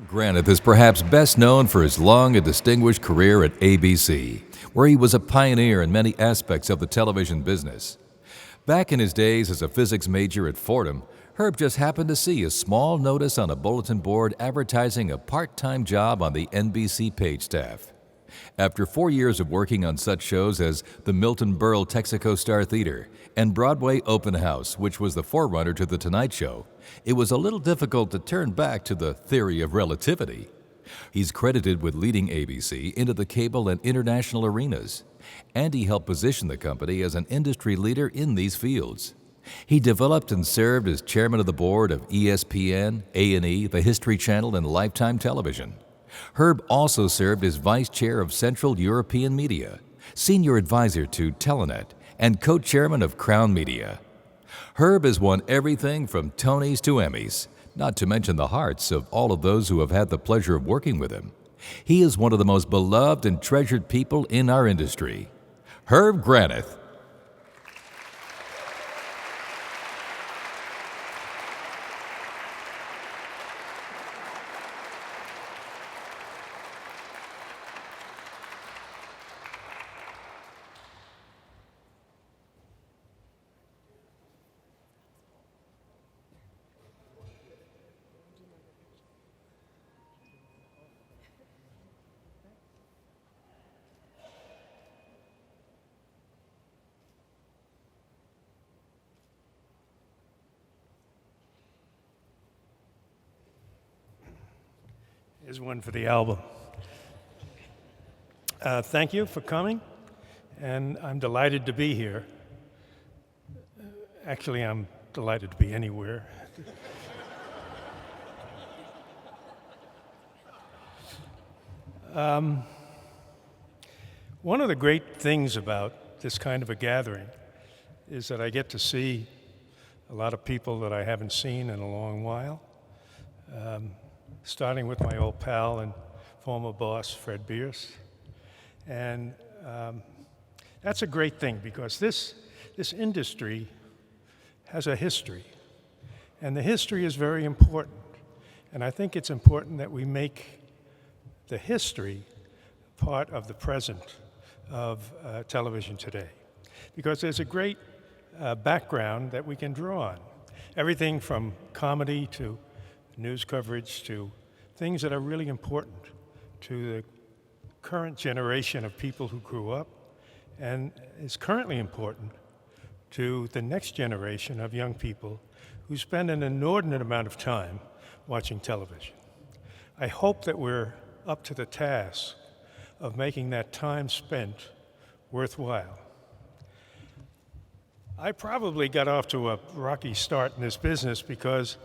Granath is perhaps best known for his long and distinguished career at ABC, where he was a pioneer in many aspects of the television business. Back in his days as a physics major at Fordham, Herb just happened to see a small notice on a bulletin board advertising a part-time job on the NBC page staff. After 4 years of working on such shows as the Milton Berle Texaco Star Theater and Broadway Open House, which was the forerunner to The Tonight Show, it was a little difficult to turn back to the theory of relativity. He's credited with leading ABC into the cable and international arenas, and he helped position the company as an industry leader in these fields. He developed and served as chairman of the board of ESPN, A&E, the History Channel, and Lifetime Television. Herb also served as vice chair of Central European Media, senior advisor to Telenet, and co-chairman of Crown Media. Herb has won everything from Tonys to Emmys, not to mention the hearts of all of those who have had the pleasure of working with him. He is one of the most beloved and treasured people in our industry. Herb Granath. Here's one for the album. Thank you for coming, and I'm delighted to be here. Actually, I'm delighted to be anywhere. One of the great things about this kind of a gathering is that I get to see a lot of people that I haven't seen in a long while. Starting with my old pal and former boss, Fred Bierce. And that's a great thing because this industry has a history. And the history is very important. And I think it's important that we make the history part of the present of television today. Because there's a great background that we can draw on. Everything from comedy to news coverage to things that are really important to the current generation of people who grew up and is currently important to the next generation of young people who spend an inordinate amount of time watching television. I hope that we're up to the task of making that time spent worthwhile. I probably got off to a rocky start in this business because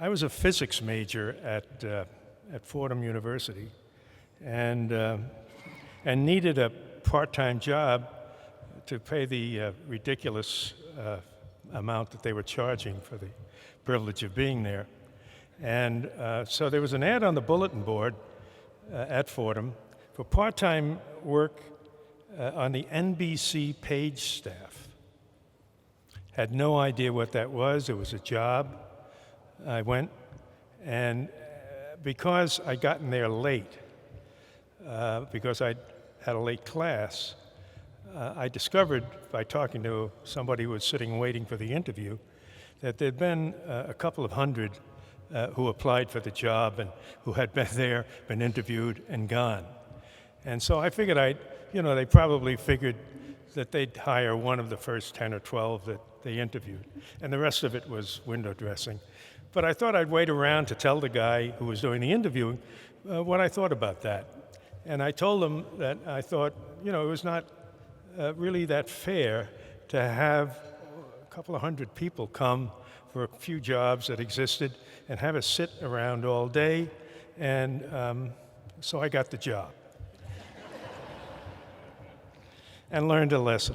I was a physics major at Fordham University and needed a part-time job to pay the ridiculous amount that they were charging for the privilege of being there. And so there was an ad on the bulletin board at Fordham for part-time work on the NBC page staff. Had no idea what that was. It was a job. I went, and because I'd gotten there late, because I had a late class, I discovered by talking to somebody who was sitting waiting for the interview that there'd been a couple of hundred who applied for the job and who had been there, been interviewed, and gone. And so I figured they probably figured that they'd hire one of the first 10 or 12 that they interviewed, and the rest of it was window dressing. But I thought I'd wait around to tell the guy who was doing the interviewing what I thought about that. And I told him that I thought, it was not really that fair to have a couple of hundred people come for a few jobs that existed and have us sit around all day. And so I got the job and learned a lesson.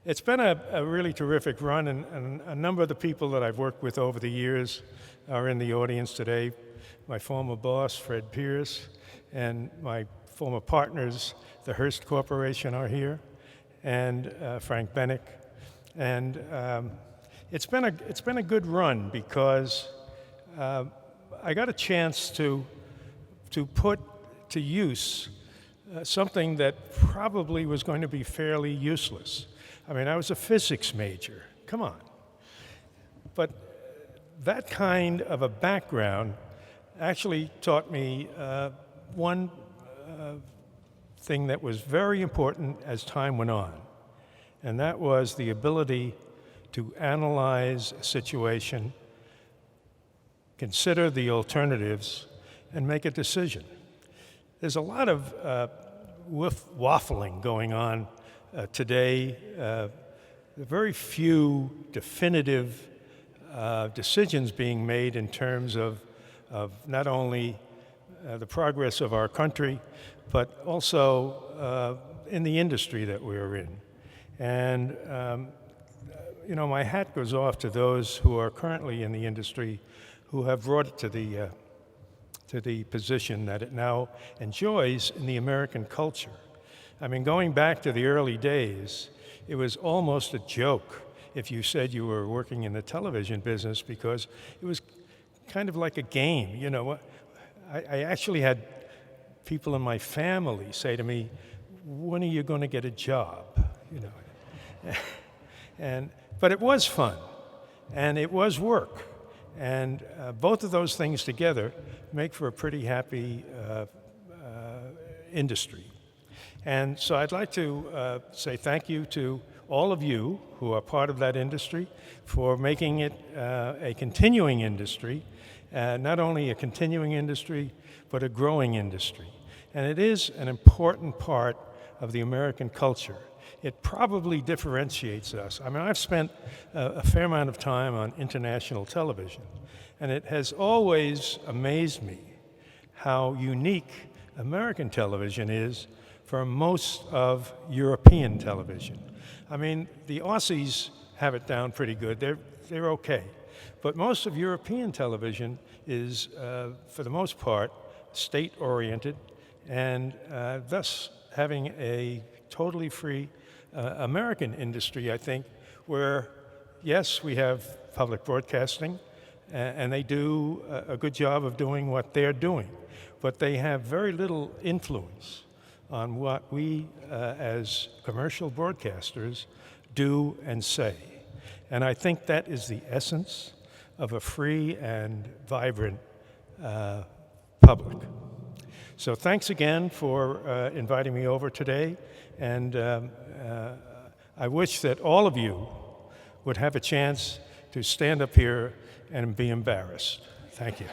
It's been a really terrific run, and a number of the people that I've worked with over the years are in the audience today. My former boss, Fred Pierce, and my former partners, the Hearst Corporation, are here, and Frank Bennick. And it's been a good run because I got a chance to put to use something that probably was going to be fairly useless. I mean, I was a physics major. Come on. But that kind of a background actually taught me one thing that was very important as time went on, and that was the ability to analyze a situation, consider the alternatives, and make a decision. There's a lot of waffling going on today. Very few definitive decisions being made in terms of not only the progress of our country, but also in the industry that we're in. And you know, my hat goes off to those who are currently in the industry who have brought it to the position that it now enjoys in the American culture. I mean, going back to the early days, it was almost a joke if you said you were working in the television business, because it was kind of like a game. You know, I actually had people in my family say to me, "When are you going to get a job?" You know, but it was fun, and it was work, and both of those things together make for a pretty happy industry. And so I'd like to say thank you to all of you who are part of that industry for making it a continuing industry, not only a continuing industry, but a growing industry. And it is an important part of the American culture. It probably differentiates us. I mean, I've spent a fair amount of time on international television, and it has always amazed me how unique American television is from most of European television. I mean, the Aussies have it down pretty good. They're okay. But most of European television is, for the most part, state-oriented, and thus having a totally free American industry, I think, where, yes, we have public broadcasting, and they do a good job of doing what they're doing, but they have very little influence on what we, as commercial broadcasters, do and say. And I think that is the essence of a free and vibrant public. So thanks again for inviting me over today, and I wish that all of you would have a chance to stand up here and be embarrassed. Thank you.